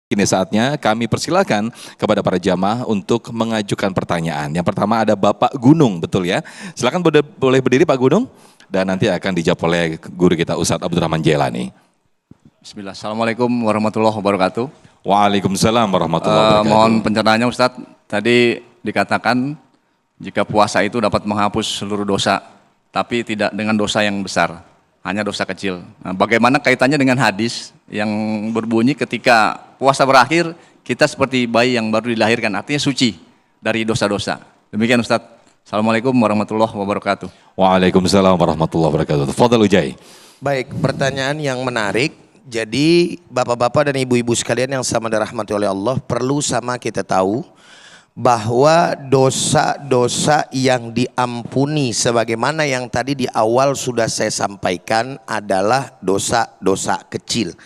Kini saatnya kami persilakan kepada para jamaah untuk mengajukan pertanyaan. Yang pertama ada Bapak Gunung, betul ya? Silakan boleh berdiri Pak Gunung dan nanti akan dijawab oleh guru kita Ustadz Abdurrahman Jailani. Bismillah. Assalamualaikum warahmatullahi wabarakatuh. Waalaikumsalam warahmatullahi wabarakatuh. Mohon pencernaannya Ustadz. Tadi dikatakan jika puasa itu dapat menghapus seluruh dosa, tapi tidak dengan dosa yang besar, hanya dosa kecil. Nah, bagaimana kaitannya dengan hadis yang berbunyi ketika puasa berakhir, kita seperti bayi yang baru dilahirkan, artinya suci dari dosa-dosa. Demikian Ustadz. Assalamualaikum warahmatullahi wabarakatuh. Waalaikumsalam warahmatullahi wabarakatuh. Fadhal Ujai. Baik, pertanyaan yang menarik. Jadi bapak-bapak dan ibu-ibu sekalian yang sama dirahmati oleh Allah, perlu sama kita tahu bahwa dosa-dosa yang diampuni sebagaimana yang tadi di awal sudah saya sampaikan adalah dosa-dosa kecil,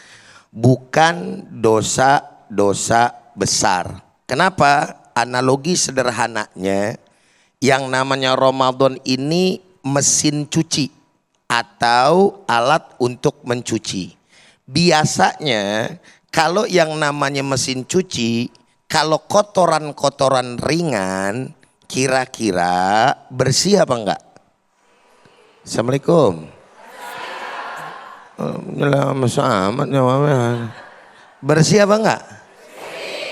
bukan dosa-dosa besar. Kenapa? Analogi sederhananya, yang namanya Ramadan ini mesin cuci atau alat untuk mencuci. Biasanya kalau yang namanya mesin cuci, kalau kotoran-kotoran ringan, kira-kira bersih apa enggak? Assalamualaikum. Bersih apa enggak?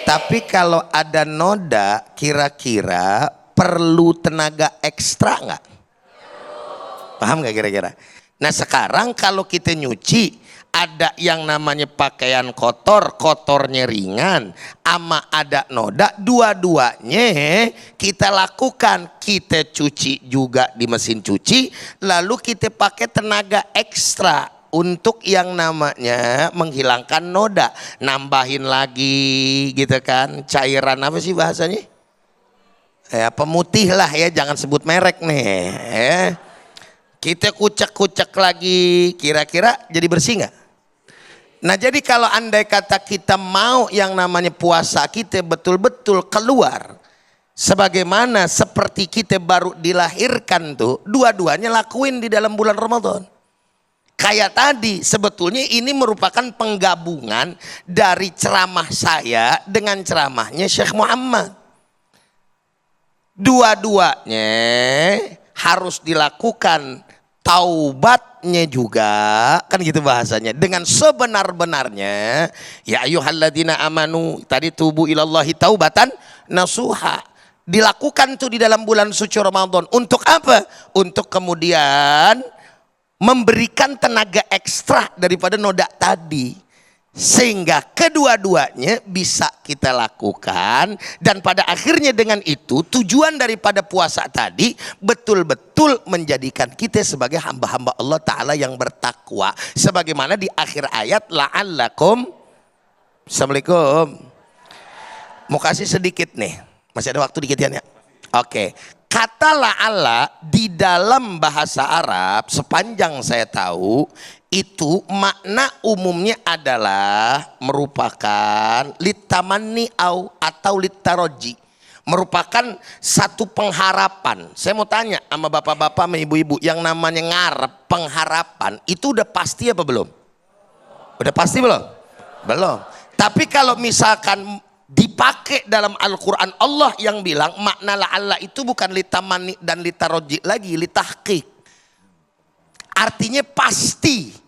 Tapi kalau ada noda, kira-kira perlu tenaga ekstra enggak? Paham enggak kira-kira? Nah sekarang kalau kita nyuci, ada yang namanya pakaian kotor, kotornya ringan, ama ada noda, dua-duanya kita lakukan. Kita cuci juga di mesin cuci, lalu kita pakai tenaga ekstra untuk yang namanya menghilangkan noda, nambahin lagi gitu kan, cairan apa sih bahasanya? Ya pemutih lah ya, jangan sebut merek nih. Kita kucek-kucek lagi, kira-kira jadi bersih nggak? Nah jadi kalau andai kata kita mau yang namanya puasa kita betul-betul keluar sebagaimana seperti kita baru dilahirkan tuh, dua-duanya lakuin di dalam bulan Ramadan. Kayak tadi sebetulnya ini merupakan penggabungan dari ceramah saya dengan ceramahnya Syekh Muhammad. Dua-duanya harus dilakukan, taubatnya juga kan gitu bahasanya, dengan sebenar-benarnya. Ya ayyuhalladzina amanu, tadi tubu ilallahi taubatan nasuha, dilakukan tuh di dalam bulan suci Ramadan. Untuk apa? Untuk kemudian memberikan tenaga ekstra daripada noda tadi, sehingga kedua-duanya bisa kita lakukan. Dan pada akhirnya dengan itu tujuan daripada puasa tadi betul-betul menjadikan kita sebagai hamba-hamba Allah Ta'ala yang bertakwa, sebagaimana di akhir ayat la'allakum. Assalamualaikum. Mau kasih sedikit nih, masih ada waktu dikit ya? Oke. Kata la'alla di dalam bahasa Arab sepanjang saya tahu itu makna umumnya adalah merupakan litamanni atau litaroji, merupakan satu pengharapan. Saya mau tanya sama bapak-bapak sama ibu-ibu, yang namanya ngarep, pengharapan itu udah pasti apa belum? Udah pasti belum? Belum. Tapi kalau misalkan dipakai dalam Al-Quran, Allah yang bilang makna la'alla itu bukan litamani dan litaroji lagi, litahqiq. Artinya pasti.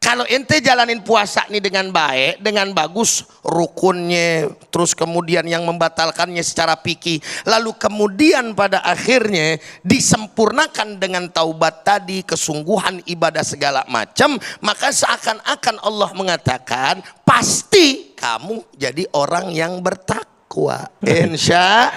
Kalau ente jalanin puasa nih dengan baik, dengan bagus, rukunnya, terus kemudian yang membatalkannya secara fikih, lalu kemudian pada akhirnya disempurnakan dengan taubat tadi, kesungguhan ibadah segala macam, maka seakan-akan Allah mengatakan pasti kamu jadi orang yang bertakwa. Insya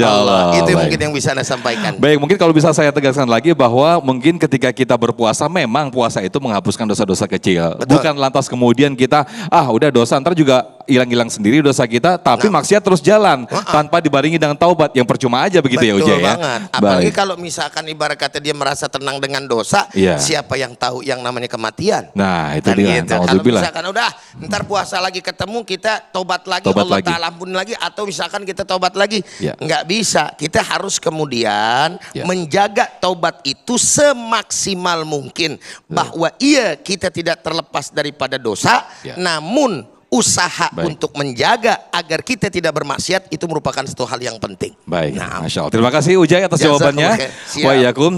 Allah. Itu mungkin yang bisa Anda sampaikan. Baik, mungkin kalau bisa saya tegaskan lagi bahwa mungkin ketika kita berpuasa, memang puasa itu menghapuskan dosa-dosa kecil. Betul. Bukan lantas kemudian kita udah dosa, ntar juga hilang-hilang sendiri dosa kita, tapi maksiat terus jalan tanpa dibarengi dengan taubat, yang percuma aja begitu ya Ujai ya. Banget. Apalagi Baik. kalau misalkan ibarat kata dia merasa tenang dengan dosa, Iya. siapa yang tahu yang namanya kematian? Nah itu Kan dia. gitu. Kalau Alhamdulillah. misalkan udah ntar puasa lagi ketemu kita tobat lagi, Tobat Allah lagi. Ta'ala ampun lagi, atau misalkan kita tobat lagi, Ya. nggak bisa. Kita harus kemudian Ya. menjaga taubat itu semaksimal mungkin, bahwa iya kita tidak terlepas daripada dosa, Ya. namun usaha Baik. untuk menjaga agar kita tidak bermaksiat itu merupakan satu hal yang penting. Baik, Nah, Masya Allah. Terima kasih Ujai atas Jazakumullah jawabannya. khair. Siap. Wa iyyakum.